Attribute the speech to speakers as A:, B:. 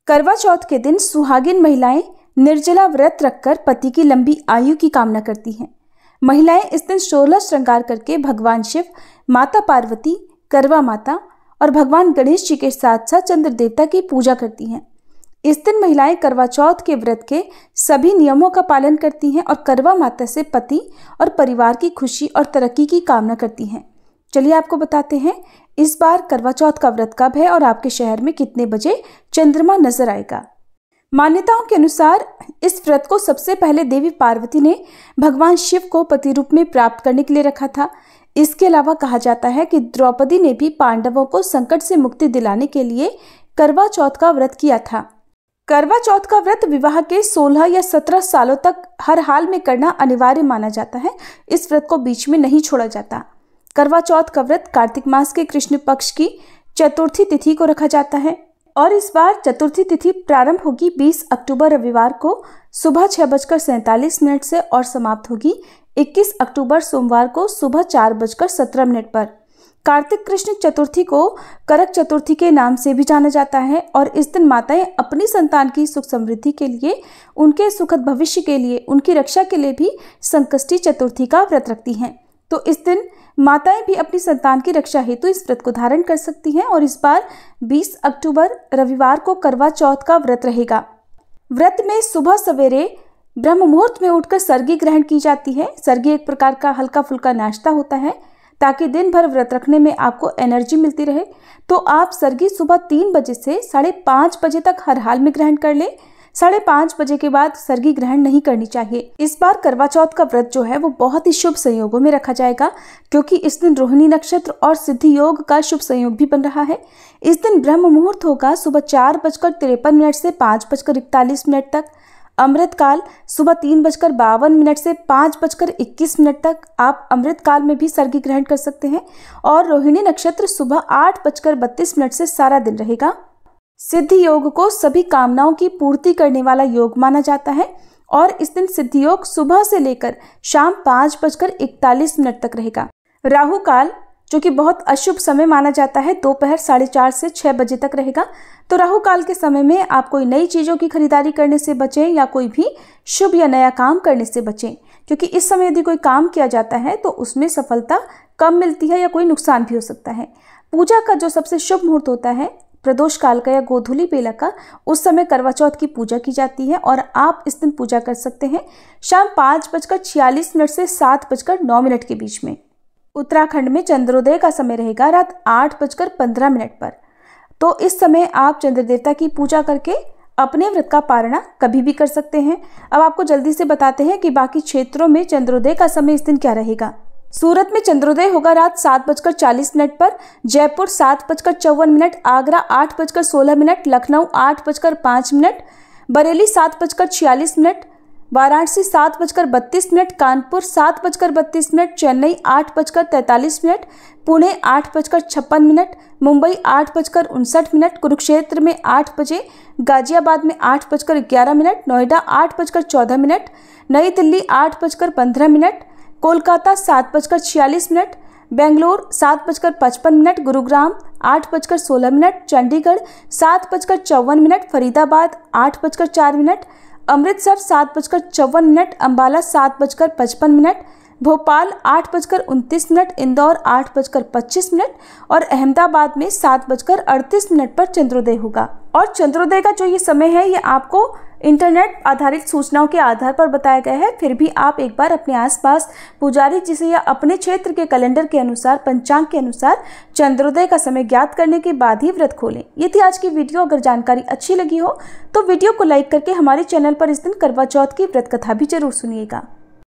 A: करवा चौथ के दिन सुहागिन महिलाएं निर्जला व्रत रखकर पति की लंबी आयु की कामना करती हैं। महिलाएं इस दिन 16 श्रृंगार करके भगवान शिव, माता पार्वती, करवा माता और भगवान गणेश जी के साथ साथ चंद्र देवता की पूजा करती हैं। इस दिन महिलाएं करवा चौथ के व्रत के सभी नियमों का पालन करती हैं और करवा माता से पति और परिवार की खुशी और तरक्की की कामना करती हैं। चलिए आपको बताते हैं इस बार करवा चौथ का व्रत कब है और आपके शहर में कितने बजे चंद्रमा नजर आएगा। मान्यताओं के अनुसार इस व्रत को सबसे पहले देवी पार्वती ने भगवान शिव को पति रूप में प्राप्त करने के लिए रखा था। इसके अलावा कहा जाता है कि द्रौपदी ने भी पांडवों को संकट से मुक्ति दिलाने के लिए करवा चौथ का व्रत किया था। करवा चौथ का व्रत विवाह के 16 या 17 सालों तक हर हाल में करना अनिवार्य माना जाता है। इस व्रत को बीच में नहीं छोड़ा जाता। करवा चौथ का व्रत कार्तिक मास के कृष्ण पक्ष की चतुर्थी तिथि को रखा जाता है और इस बार चतुर्थी तिथि प्रारंभ होगी 20 अक्टूबर रविवार को सुबह 6:47 से और समाप्त होगी 21 अक्टूबर सोमवार को सुबह 4:17 पर। कार्तिक कृष्ण चतुर्थी को करक चतुर्थी के नाम से भी जाना जाता है और इस दिन माताएं अपनी संतान की सुख समृद्धि के लिए, उनके सुखद भविष्य के लिए, उनकी रक्षा के लिए भी संकष्टी चतुर्थी का व्रत रखती हैं। तो इस दिन माताएं भी अपनी संतान की रक्षा हेतु इस व्रत को धारण कर सकती हैं और इस बार 20 अक्टूबर रविवार को करवा चौथ का व्रत रहेगा। व्रत में सुबह सवेरे ब्रह्म मुहूर्त में उठकर सर्गी ग्रहण की जाती है। सर्गी एक प्रकार का हल्का फुल्का नाश्ता होता है ताकि दिन भर व्रत रखने में आपको एनर्जी मिलती रहे। तो आप सर्गी सुबह 3 बजे से 5:30 बजे तक हर हाल में ग्रहण कर ले। 5:30 बजे के बाद सर्गी ग्रहण नहीं करनी चाहिए। इस बार करवा चौथ का व्रत जो है वो बहुत ही शुभ संयोगों में रखा जाएगा क्योंकि इस दिन रोहिणी नक्षत्र और सिद्धि योग का शुभ संयोग भी बन रहा है। इस दिन ब्रह्म मुहूर्त होगा सुबह 4:53 से 5:41 तक। अमृत काल सुबह 3:52 से 5:21 तक। आप अमृत काल में भी सर्गी ग्रहण कर सकते हैं और रोहिणी नक्षत्र सुबह 8:32 से सारा दिन रहेगा। सिद्धि योग को सभी कामनाओं की पूर्ति करने वाला योग माना जाता है और इस दिन सिद्धि योग सुबह से लेकर शाम 5:41 तक रहेगा। राहु काल जो कि बहुत अशुभ समय माना जाता है दोपहर 4:30 से 6 बजे तक रहेगा। तो राहु काल के समय में आप कोई नई चीज़ों की खरीदारी करने से बचें या कोई भी शुभ या नया काम करने से बचें क्योंकि इस समय यदि कोई काम किया जाता है तो उसमें सफलता कम मिलती है या कोई नुकसान भी हो सकता है। पूजा का जो सबसे शुभ मुहूर्त होता है प्रदोष काल का या गोधूली बेला का, उस समय करवा चौथ की पूजा की जाती है और आप इस दिन पूजा कर सकते हैं शाम 5:46 से 7:09 के बीच में। उत्तराखंड में चंद्रोदय का समय रहेगा रात 8:15 पर। तो इस समय आप चंद्र देवता की पूजा करके अपने व्रत का पारणा कभी भी कर सकते हैं। अब आपको जल्दी से बताते हैं कि बाकी क्षेत्रों में चंद्रोदय का समय इस दिन क्या रहेगा। सूरत में चंद्रोदय होगा रात 7:40 पर, जयपुर 7:54, आगरा 8:16, लखनऊ 8:05, बरेली 7:46, वाराणसी 7:32, कानपुर 7:32, चेन्नई 8:43, पुणे 8:56, मुंबई 8:59, कुरुक्षेत्र में 8 बजे, गाजियाबाद में 8:11, नोएडा 8:14, नई दिल्ली 8:15, कोलकाता 7:46, बेंगलोर 7:55, गुरुग्राम 8:16, चंडीगढ़ 7:54, फरीदाबाद 8:04, अमृतसर 7:54, अंबाला 7:55, भोपाल 8:29, इंदौर 8:25 और अहमदाबाद में 7:38 पर चंद्रोदय होगा। और चंद्रोदय का जो ये समय है ये आपको इंटरनेट आधारित सूचनाओं के आधार पर बताया गया है। फिर भी आप एक बार अपने आसपास पुजारी जी से या अपने क्षेत्र के कैलेंडर के अनुसार, पंचांग के अनुसार चंद्रोदय का समय ज्ञात करने के बाद ही व्रत खोलें। ये थी आज की वीडियो। अगर जानकारी अच्छी लगी हो तो वीडियो को लाइक करके हमारे चैनल पर इस दिन करवा चौथ की व्रत कथा भी जरूर सुनिएगा।